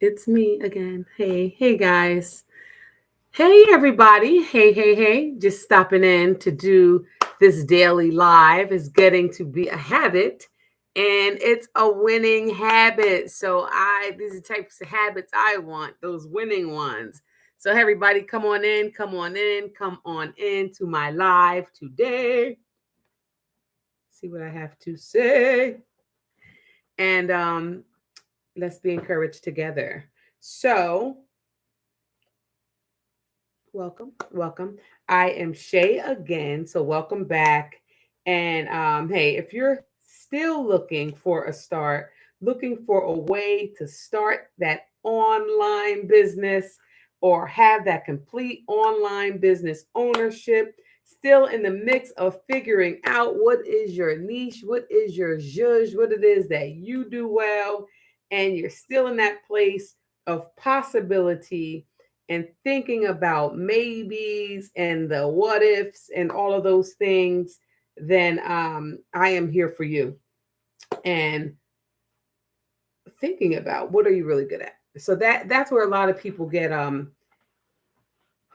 it's me again. Hey guys. Hey everybody. Hey. Just stopping in to do this daily live is getting to be a habit and it's a winning habit. These are types of habits I want, those winning ones. So hey, everybody, come on in to my live today. See what I have to say. And let's be encouraged together. So welcome. I am Shay again, so welcome back. And hey, if you're still looking for a start, looking for a way to start that online business or have that complete online business ownership, still in the mix of figuring out what is your niche, what is your zhuzh, what it is that you do well, and you're still in that place of possibility and thinking about maybes and the what ifs and all of those things, then I am here for you. And thinking about what are you really good at? So that's where a lot of people get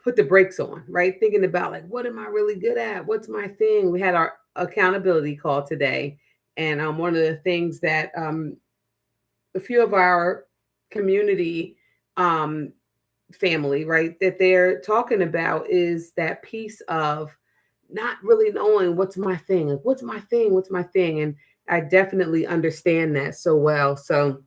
put the brakes on, right? Thinking about like, what am I really good at? What's my thing? We had our accountability call today, and one of the things that a few of our community um, family, right, that they're talking about is that piece of not really knowing what's my thing, like what's my thing, and I definitely understand that so well. So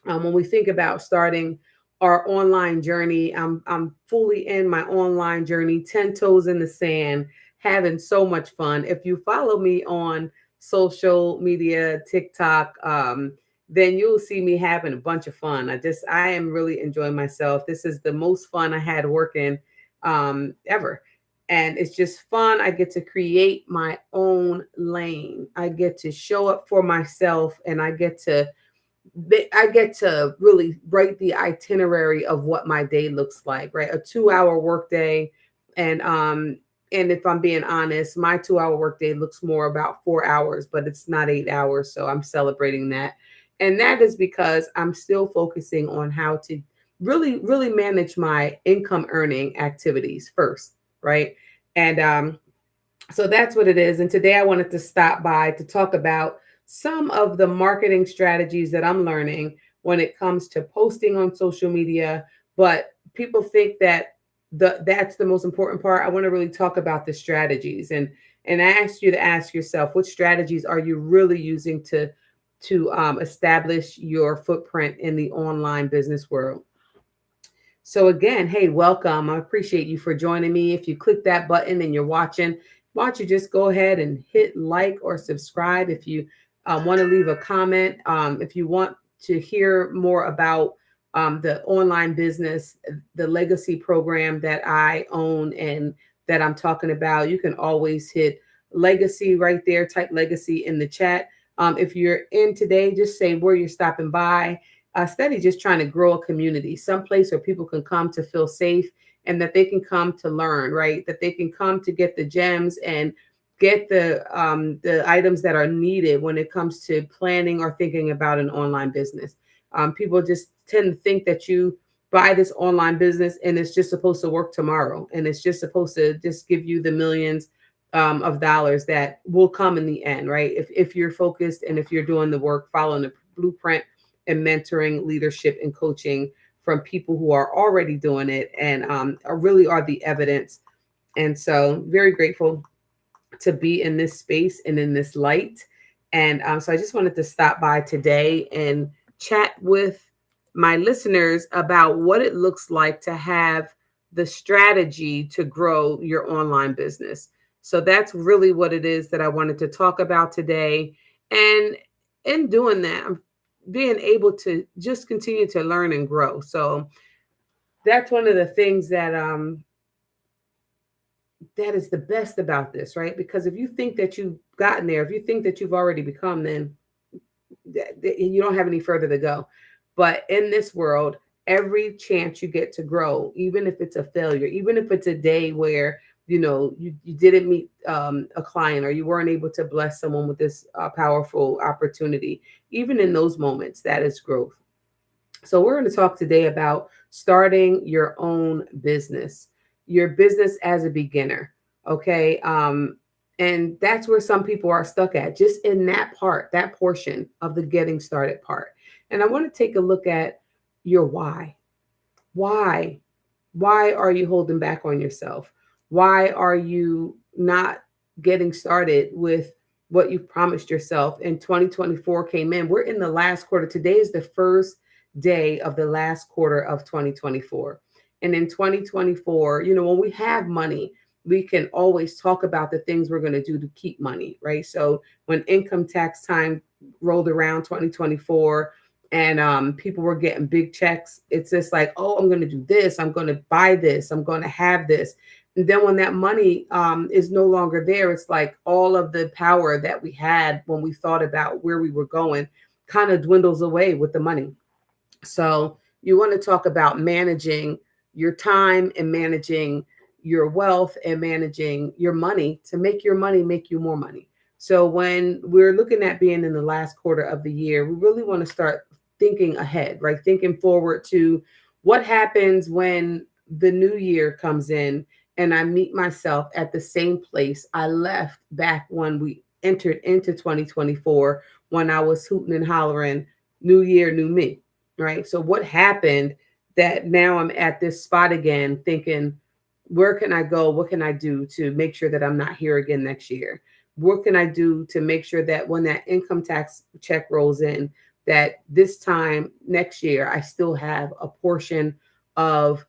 when we think about starting our online journey, I'm fully in my online journey, 10 toes in the sand, having so much fun. If you follow me on social media, TikTok, then you'll see me having a bunch of fun. I am really enjoying myself. This is the most fun I had working ever. And it's just fun. I get to create my own lane. I get to show up for myself, and I get to really write the itinerary of what my day looks like, right? A 2 hour workday. And and if I'm being honest, my 2 hour workday looks more about 4 hours, but it's not 8 hours. So I'm celebrating that. And that is because I'm still focusing on how to really manage my income earning activities first, right? And so that's what it is. And today I wanted to stop by to talk about some of the marketing strategies that I'm learning when it comes to posting on social media. But people think that that's the most important part. I want to really talk about the strategies, and I ask you to ask yourself, what strategies are you really using to establish your footprint in the online business world? So again, hey, welcome. I appreciate you for joining me. If you click that button and you're watching, why don't you just go ahead and hit like or subscribe if you want to leave a comment. If you want to hear more about the online business, the legacy program that I own and that I'm talking about, you can always hit legacy right there. Type legacy in the chat. If you're in today, just say where you're stopping by. Study just trying to grow a community, someplace where people can come to feel safe and that they can come to learn, right? That they can come to get the gems and get the items that are needed when it comes to planning or thinking about an online business. People just tend to think that you buy this online business and it's just supposed to work tomorrow, and it's just supposed to just give you the millions of dollars that will come in the end, right? If you're focused and if you're doing the work, following the blueprint and mentoring, leadership, and coaching from people who are already doing it and really are the evidence. And so, very grateful to be in this space and in this light. And so, I just wanted to stop by today and chat with my listeners about what it looks like to have the strategy to grow your online business. So, that's really what it is that I wanted to talk about today. And in doing that, I'm being able to just continue to learn and grow. So that's one of the things that is the best about this, right? Because if you think that you've gotten there, if you think that you've already become, then you don't have any further to go. But in this world, every chance you get to grow, even if it's a failure, even if it's a day where you didn't meet a client or you weren't able to bless someone with this powerful opportunity, even in those moments, that is growth. So we're going to talk today about starting your own your business as a beginner. Okay. And that's where some people are stuck at, just in that part, that portion of the getting started part. And I want to take a look at your why. Why? Why are you holding back on yourself? Why are you not getting started with what you've promised yourself? And 2024 came in. We're in the last quarter. Today is the first day of the last quarter of 2024. And in 2024, when we have money, we can always talk about the things we're going to do to keep money, right? So when income tax time rolled around 2024, and people were getting big checks, it's just like, oh, I'm going to do this, I'm going to buy this, I'm going to have this. And then when that money is no longer there, it's like all of the power that we had when we thought about where we were going kind of dwindles away with the money. So you want to talk about managing your time and managing your wealth and managing your money to make your money make you more money. So when we're looking at being in the last quarter of the year, we really want to start thinking ahead, right? Thinking forward to what happens when the new year comes in and I meet myself at the same place I left back when we entered into 2024, when I was hooting and hollering, new year, new me, right? So what happened that now I'm at this spot again thinking, where can I go? What can I do to make sure that I'm not here again next year? What can I do to make sure that when that income tax check rolls in, that this time next year, I still have a portion of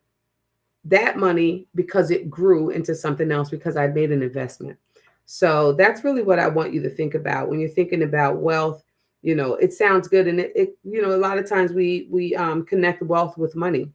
that money because it grew into something else because I made an investment. So that's really what I want you to think about when you're thinking about wealth. It sounds good, and a lot of times we connect wealth with money.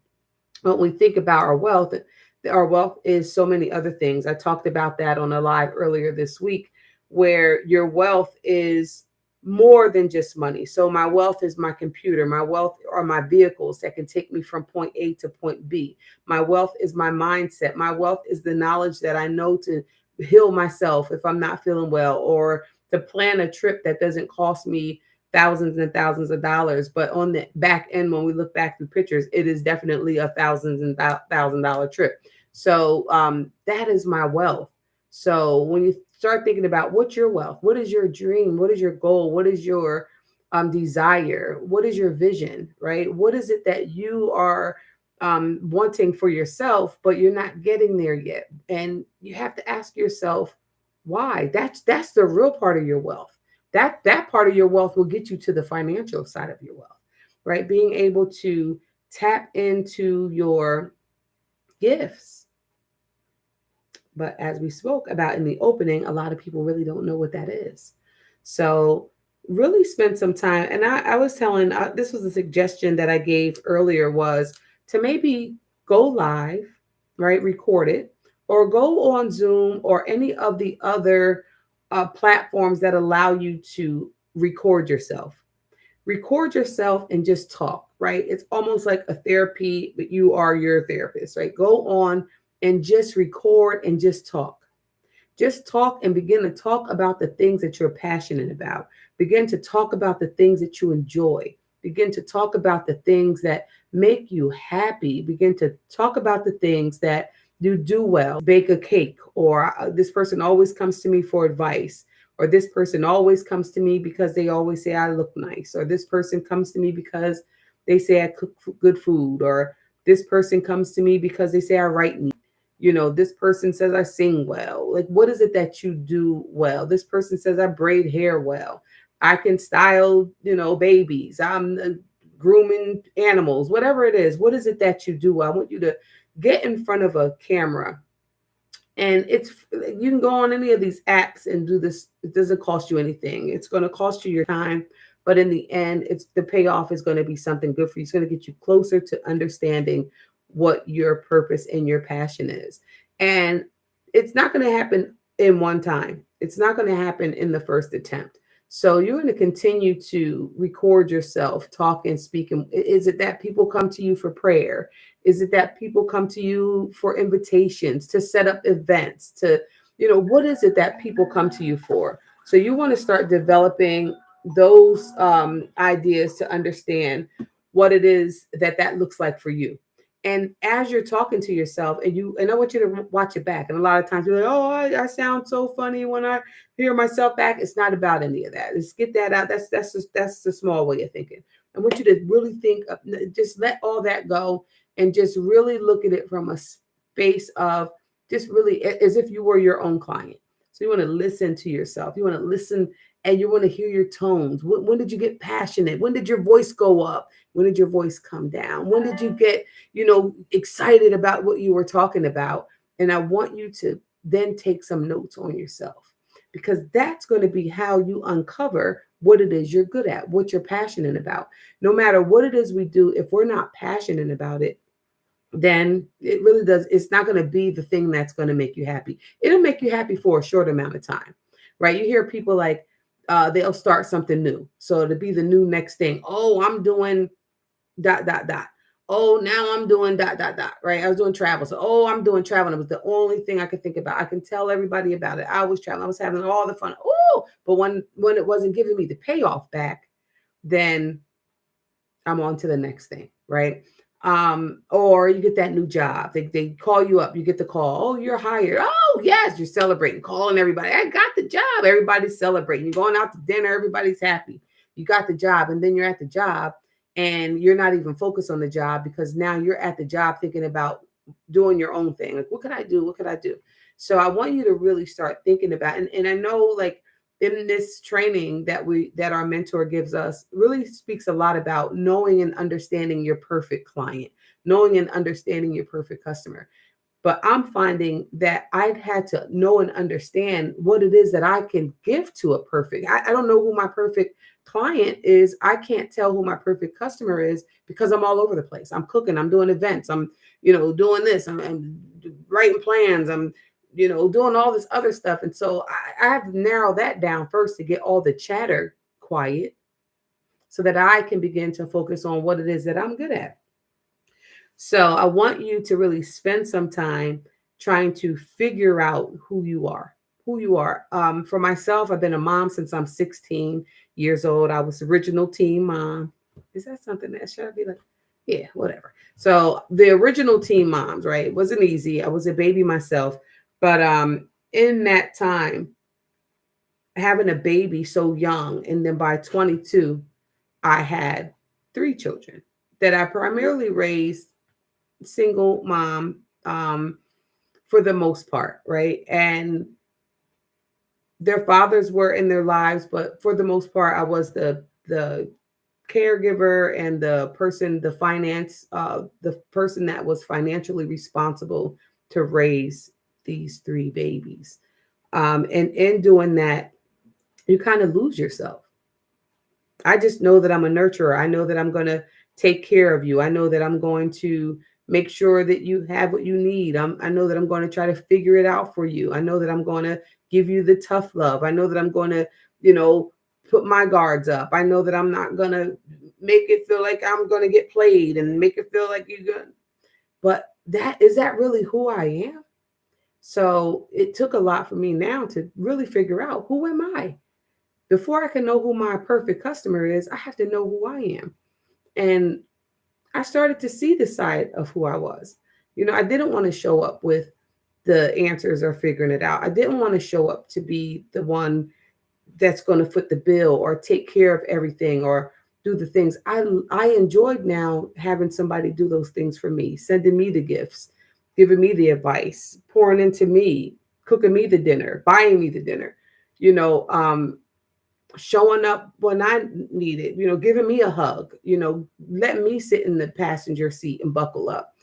But when we think about our wealth is so many other things. I talked about that on a live earlier this week, where your wealth is more than just money. So my wealth is my computer. My wealth are my vehicles that can take me from point A to point B. My wealth is my mindset. My wealth is the knowledge that I know to heal myself if I'm not feeling well, or to plan a trip that doesn't cost me thousands and thousands of dollars, but on the back end, when we look back through pictures, it is definitely a thousands and $1,000 trip. So that is my wealth. So when you start thinking about what's your wealth, what is your dream, what is your goal, what is your desire, what is your vision, right? What is it that you are wanting for yourself, but you're not getting there yet? And you have to ask yourself why. That's the real part of your wealth. That part of your wealth will get you to the financial side of your wealth, right? Being able to tap into your gifts. But as we spoke about in the opening, a lot of people really don't know what that is. So really spend some time. And I was telling, this was a suggestion that I gave earlier, was to maybe go live, right? Record it, or go on Zoom or any of the other platforms that allow you to record yourself and just talk, right? It's almost like a therapy, but you are your therapist, right? Go on and just record and just talk. Just talk and begin to talk about the things that you're passionate about. Begin to talk about the things that you enjoy. Begin to talk about the things that make you happy. Begin to talk about the things that you do well. Bake a cake, or this person always comes to me for advice, or this person always comes to me because they always say I look nice, or this person comes to me because they say I cook good food, or this person comes to me because they say I write neat. This person says I sing well. Like, what is it that you do well? This person says I braid hair well. I can style, babies. I'm grooming animals, whatever it is. What is it that you do well? I want you to get in front of a camera, and you can go on any of these apps and do this. It doesn't cost you anything. It's going to cost you your time, but in the end, it's the payoff is going to be something good for you. It's going to get you closer to understanding what your purpose and your passion is. And it's not going to happen in one time. It's not going to happen in the first attempt. So you're going to continue to record yourself, talk and speak. And is it that people come to you for prayer? Is it that people come to you for invitations, to set up events, what is it that people come to you for? So you want to start developing those ideas to understand what it is that looks like for you. And as you're talking to yourself, and I want you to watch it back. And a lot of times you're like, oh, I sound so funny when I hear myself back. It's not about any of that. Let's get that out. That's the small way of thinking. I want you to really think of, just let all that go and just really look at it from a space of just really as if you were your own client. So you want to listen to yourself. You want to listen and you want to hear your tones. When did you get passionate? When did your voice go up? When did your voice come down? When did you get, excited about what you were talking about? And I want you to then take some notes on yourself, because that's going to be how you uncover what it is you're good at, what you're passionate about. No matter what it is we do, if we're not passionate about it, then it really does. It's not going to be the thing that's going to make you happy. It'll make you happy for a short amount of time, right? You hear people like, they'll start something new. So to be the new next thing. Oh, I'm doing ... Oh, now I'm doing ... Right. I was doing travel. So, oh, I'm doing travel. It was the only thing I could think about. I can tell everybody about it. I was traveling. I was having all the fun. Oh, but when it wasn't giving me the payoff back, then I'm on to the next thing. Right. Or you get that new job. They call you up. You get the call. Oh, you're hired. Oh, yes. You're celebrating, calling everybody. I got the job. Everybody's celebrating. You're going out to dinner. Everybody's happy. You got the job. And then you're at the job and you're not even focused on the job, because now you're at the job thinking about doing your own thing. Like, what could I do? What could I do? So I want you to really start thinking about, and I know, like, in this training that our mentor gives us, really speaks a lot about knowing and understanding your perfect client, knowing and understanding your perfect customer. But I'm finding that I've had to know and understand what it is that I can give to a perfect. I don't know who my perfect client is. I can't tell who my perfect customer is, because I'm all over the place. I'm cooking, I'm doing events, I'm, doing this, I'm writing plans, I'm, doing all this other stuff. And so I have to narrow that down first to get all the chatter quiet so that I can begin to focus on what it is that I'm good at. So I want you to really spend some time trying to figure out who you are. Who you are. For myself, I've been a mom since I'm 16 years old. I was original teen mom. Is that something that should I be like? Yeah, whatever. So the original teen moms, right? It wasn't easy. I was a baby myself, but in that time, having a baby so young, and then by 22, I had 3 children that I primarily raised single mom, for the most part, right? And their fathers were in their lives, but for the most part, I was the caregiver and the person that was financially responsible to raise these 3 babies. And in doing that, you kind of lose yourself. I just know that I'm a nurturer. I know that I'm going to take care of you. I know that I'm going to make sure that you have what you need. I know that I'm going to try to figure it out for you. I know that I'm going to give you the tough love. I know that I'm going to, put my guards up. I know that I'm not going to make it feel like I'm going to get played and make it feel like you're good. But is that really who I am? So it took a lot for me now to really figure out, who am I? Before I can know who my perfect customer is, I have to know who I am. And I started to see the side of who I was. I didn't want to show up with the answers or figuring it out. I didn't want to show up to be the one that's going to foot the bill or take care of everything or do the things. I enjoyed now having somebody do those things for me, sending me the gifts, giving me the advice, pouring into me, cooking me the dinner, buying me the dinner, showing up when I need it, giving me a hug, letting me sit in the passenger seat and buckle up.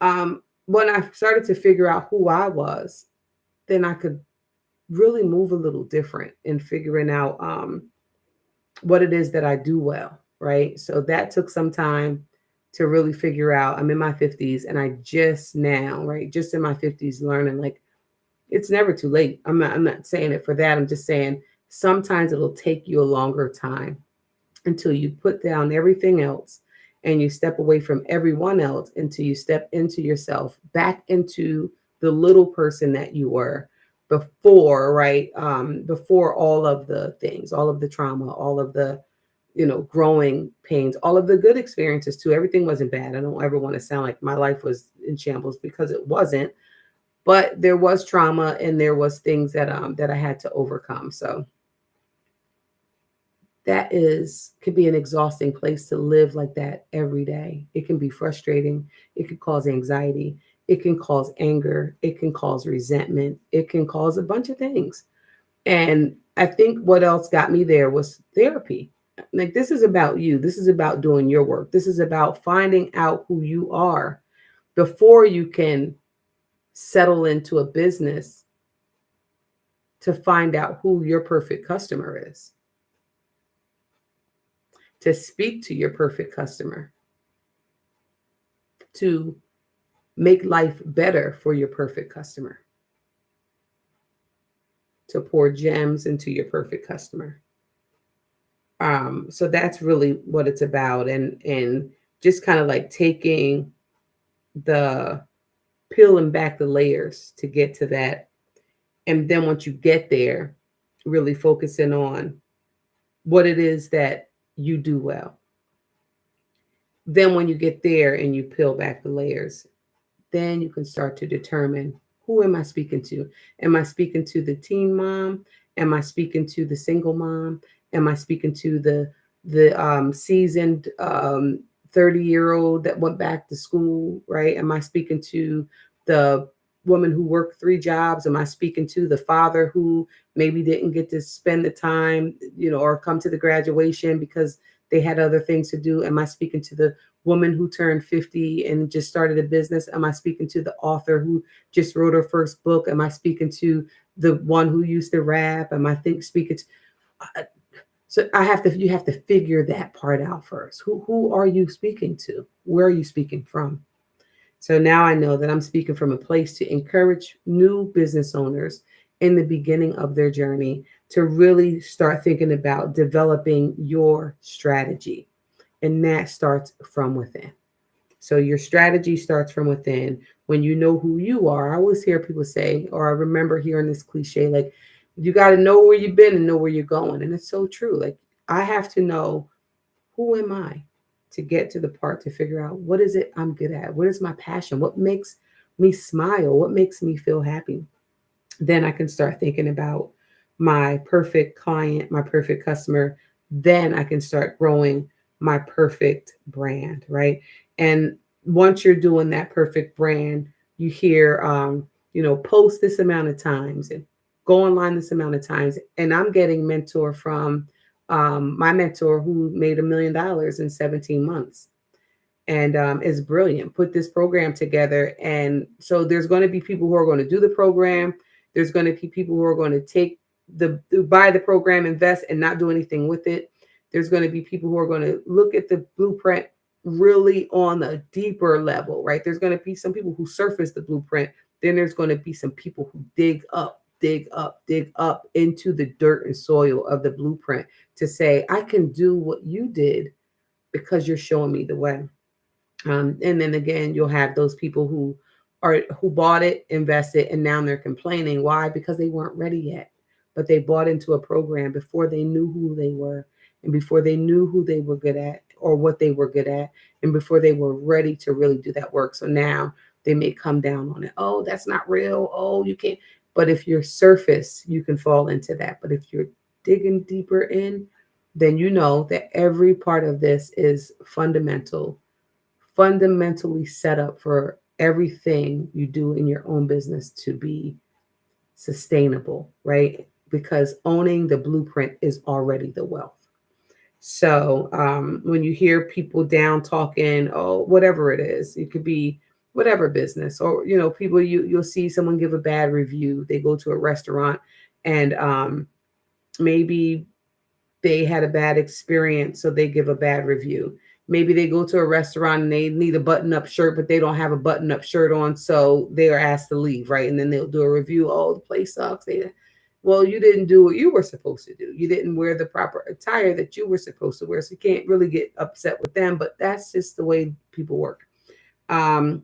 When I started to figure out who I was, then I could really move a little different in figuring out what it is that I do well, right? So that took some time to really figure out. I'm in my 50s and I just now, right, just in my 50s, learning, like, it's never too late. I'm not saying it for that. I'm just saying sometimes it'll take you a longer time until you put down everything else and you step away from everyone else until you step into yourself, back into the little person that you were before, right? Before all of the things, all of the trauma, all of the growing pains, all of the good experiences too. Everything wasn't bad. I don't ever want to sound like my life was in shambles, because it wasn't. But there was trauma, and there was things that I had to overcome. So that is could be an exhausting place to live like that every day. It can be frustrating. It can cause anxiety. It can cause anger. It can cause resentment. It can cause a bunch of things. And I think what else got me there was therapy. Like, this is about you. This is about doing your work. This is about finding out who you are before you can settle into a business to find out who your perfect customer is, to speak to your perfect customer, to make life better for your perfect customer, to pour gems into your perfect customer. So that's really what it's about, and just kind of like taking the peeling back the layers to get to that, and then once you get there, really focusing on what it is that you do well. Then when you get there and you peel back the layers, then you can start to determine, who am I speaking to? Am I speaking to the teen mom? Am I speaking to the single mom? Am I speaking to the seasoned 30-year-old that went back to school, right? Am I speaking to the woman who worked 3 jobs? Am I speaking to the father who maybe didn't get to spend the time, or come to the graduation because they had other things to do? Am I speaking to the woman who turned 50 and just started a business? Am I speaking to the author who just wrote her first book? Am I speaking to the one who used to rap? Am I speaking to so you have to figure that part out first. Who are you speaking to? Where are you speaking from? So now I know that I'm speaking from a place to encourage new business owners in the beginning of their journey to really start thinking about developing your strategy. And that starts from within. So your strategy starts from within. When you know who you are, I always hear people say, or I remember hearing this cliche, like, you got to know where you've been and know where you're going. And it's so true. Like, I have to know, who am I, to get to the part to figure out, what is it I'm good at? What is my passion? What makes me smile? What makes me feel happy? Then I can start thinking about my perfect client, my perfect customer. Then I can start growing my perfect brand, right? And once you're doing that perfect brand, you hear, post this amount of times and go online this amount of times. And I'm getting mentor from my mentor who made $1 million in 17 months, and is brilliant. Put this program together. And so there's going to be people who are going to do the program. There's going to be people who are going to buy the program, invest, and not do anything with it. There's going to be people who are going to look at the blueprint really on a deeper level, right? There's going to be some people who surface the blueprint. Then there's going to be some people who dig up into the dirt and soil of the blueprint to say, I can do what you did because you're showing me the way. And then again, you'll have those people who bought it, invested, and now they're complaining. Why? Because they weren't ready yet. But they bought into a program before they knew who they were, and before they knew who they were good at or what they were good at, and before they were ready to really do that work. So now they may come down on it. Oh, that's not real. Oh, you can't. But if you're surface, you can fall into that. But if you're digging deeper in, then you know that every part of this is fundamentally set up for everything you do in your own business to be sustainable, right? Because owning the blueprint is already the wealth. So when you hear people down talking, oh, whatever it is, it could be whatever business, or people, you'll see someone give a bad review. They go to a restaurant, and maybe they had a bad experience, so they give a bad review. Maybe they go to a restaurant and they need a button-up shirt, but they don't have a button-up shirt on, so they are asked to leave, right? And then they'll do a review. Oh, the place sucks. Well, you didn't do what you were supposed to do. You didn't wear the proper attire that you were supposed to wear, so you can't really get upset with them. But that's just the way people work. Um,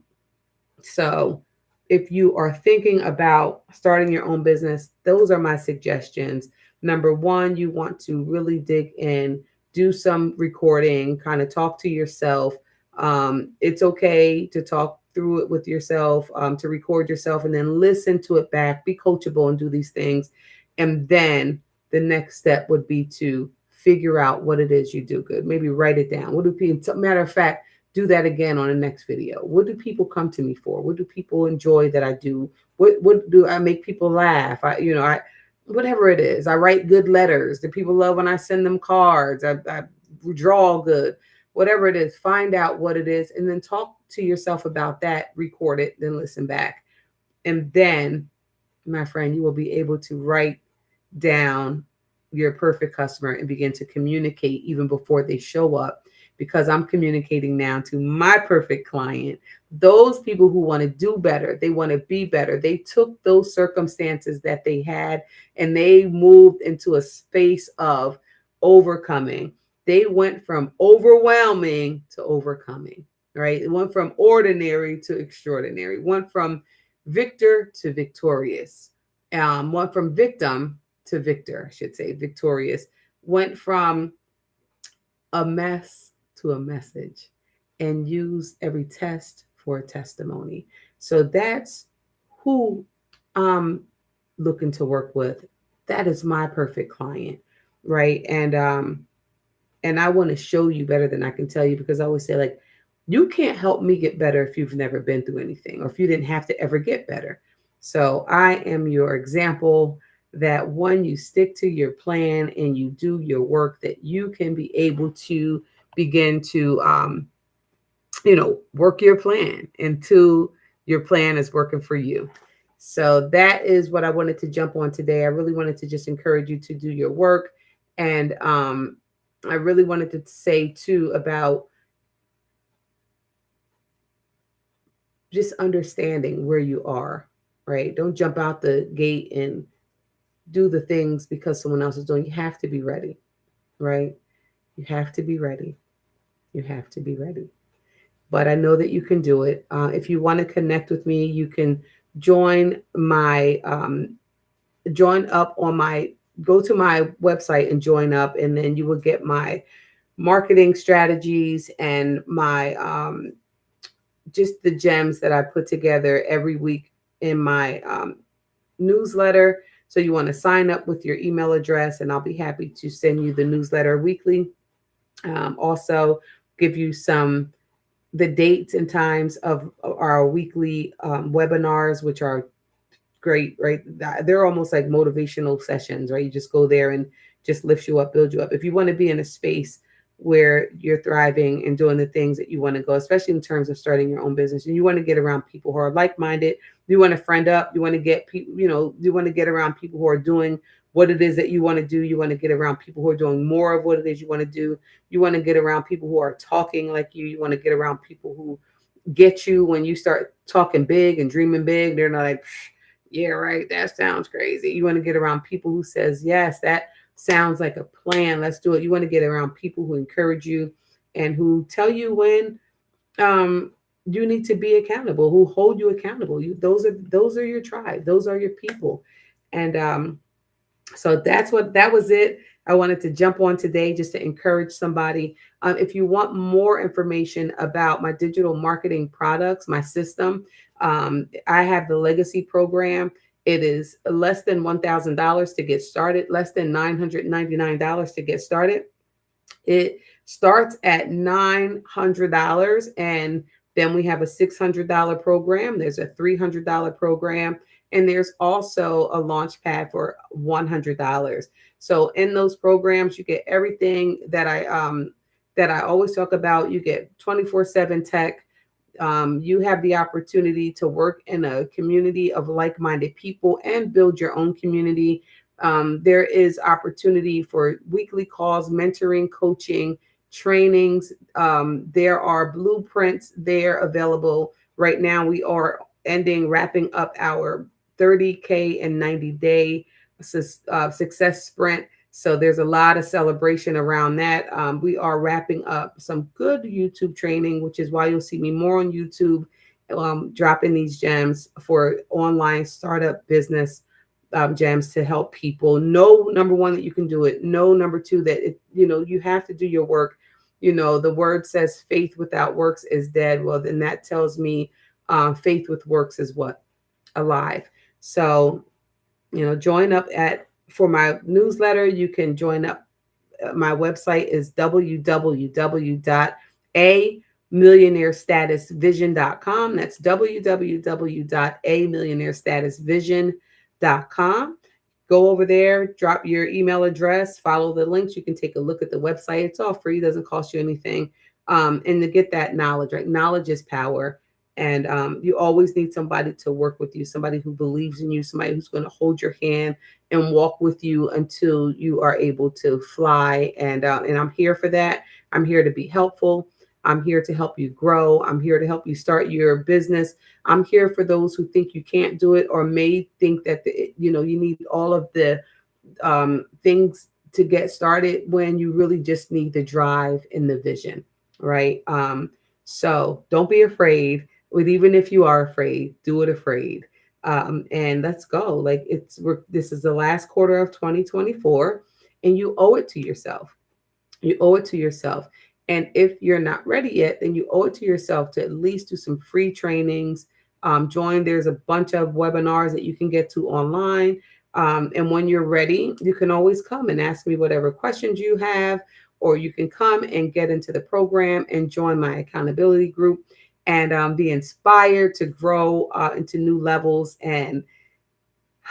so if you are thinking about starting your own business, those are my suggestions. Number one, you want to really dig in do some recording, kind of talk to yourself. It's okay to talk through it with yourself, to record yourself and then listen to it back, be coachable and do these things. And then the next step would be to figure out what it is you do good. Maybe write it down. What do people, matter of fact, do that again on the next video. What do people come to me for? What do people enjoy that I do? What do I make people laugh? I whatever it is. I write good letters. Do people love when I send them cards? I draw good. Whatever it is, find out what it is and then talk to yourself about that, record it, then listen back. And then, my friend, you will be able to write down your perfect customer and begin to communicate even before they show up, because I'm communicating now to my perfect client, those people who want to do better, they want to be better. They took those circumstances that they had and they moved into a space of overcoming. They went from overwhelming to overcoming, right? It went from ordinary to extraordinary, went from victor to victorious, went from victim to victor, I should say, victorious, went from a mess to a message, and use every test for a testimony. So that's who I'm looking to work with. That is my perfect client, right? And I want to show you better than I can tell you, because I always say, like, you can't help me get better if you've never been through anything or if you didn't have to ever get better. So I am your example that when you stick to your plan and you do your work, that you can be able to begin to, work your plan until your plan is working for you. So that is what I wanted to jump on today. I really wanted to just encourage you to do your work. And I really wanted to say too about just understanding where you are, right? Don't jump out the gate and do the things because someone else is doing. You have to be ready, right? You have to be ready. You have to be ready. But I know that you can do it. If you want to connect with me, you can join my join up on my go to my website and join up, and then you will get my marketing strategies and my just the gems that I put together every week in my newsletter. So you want to sign up with your email address, and I'll be happy to send you the newsletter weekly. Also, give you the dates and times of our weekly webinars, which are great, right? They're almost like motivational sessions, right? You just go there and just lifts you up, build you up. If you want to be in a space where you're thriving and doing the things that you want to go, especially in terms of starting your own business, and you want to get around people who are like-minded, you want to friend up, you want to get people, you want to get around people who are doing what it is that you want to do. You want to get around people who are doing more of what it is you want to do. You want to get around people who are talking like you. You want to get around people who get you when you start talking big and dreaming big. They're not like, yeah, right, that sounds crazy. You want to get around people who says, yes, that sounds like a plan. Let's do it. You want to get around people who encourage you and who tell you when you need to be accountable, who hold you accountable. Those are your tribe. Those are your people. And so that was it. I wanted to jump on today just to encourage somebody. If you want more information about my digital marketing products, my system, I have the Legacy program. It is less than $1,000 to get started, less than $999 to get started. It starts at $900, and then we have a $600 program. There's a $300 program, and there's also a launch pad for $100. So in those programs, you get everything that I always talk about. You get 24/7 tech. You have the opportunity to work in a community of like-minded people and build your own community. There is opportunity for weekly calls, mentoring, coaching, trainings. There are blueprints there available. Right now, we are wrapping up our 30K and 90-day success sprint. So there's a lot of celebration around that. We are wrapping up some good YouTube training, which is why you'll see me more on YouTube, dropping these gems for online startup business gems to help people. Know, number one, that you can do it. Know, number two, that you have to do your work. The word says faith without works is dead. Well, then that tells me faith with works is what? Alive. So, join up at for my newsletter. You can join up. My website is www.amillionairestatusvision.com. That's www.amillionairestatusvision.com. Go over there, drop your email address, follow the links. You can take a look at the website. It's all free, doesn't cost you anything. And to get that knowledge, right? Knowledge is power. And you always need somebody to work with you, somebody who believes in you, somebody who's going to hold your hand and walk with you until you are able to fly. And I'm here for that. I'm here to be helpful. I'm here to help you grow. I'm here to help you start your business. I'm here for those who think you can't do it or may think that you need all of the things to get started when you really just need the drive and the vision, right? So don't be afraid. With even if you are afraid, do it afraid. And let's go. Like this is the last quarter of 2024, and you owe it to yourself. You owe it to yourself. And if you're not ready yet, then you owe it to yourself to at least do some free trainings. There's a bunch of webinars that you can get to online. And when you're ready, you can always come and ask me whatever questions you have, or you can come and get into the program and join my accountability group and be inspired to grow into new levels. And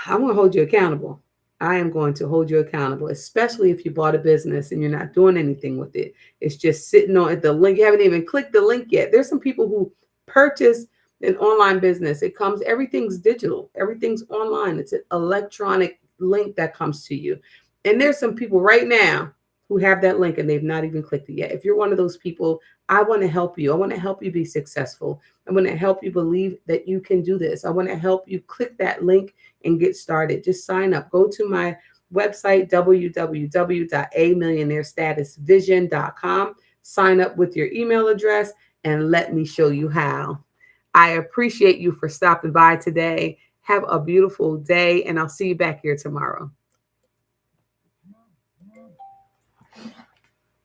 I'm going to hold you accountable. I am going to hold you accountable, especially if you bought a business and you're not doing anything with it. It's just sitting on the link. You haven't even clicked the link yet. There's some people who purchase an online business. Everything's digital, everything's online. It's an electronic link that comes to you. And there's some people right now who have that link and they've not even clicked it yet. If you're one of those people, I want to help you. I want to help you be successful. I want to help you believe that you can do this. I want to help you click that link and get started. Just sign up. Go to my website, www.amillionairestatusvision.com. Sign up with your email address and let me show you how. I appreciate you for stopping by today. Have a beautiful day, and I'll see you back here tomorrow.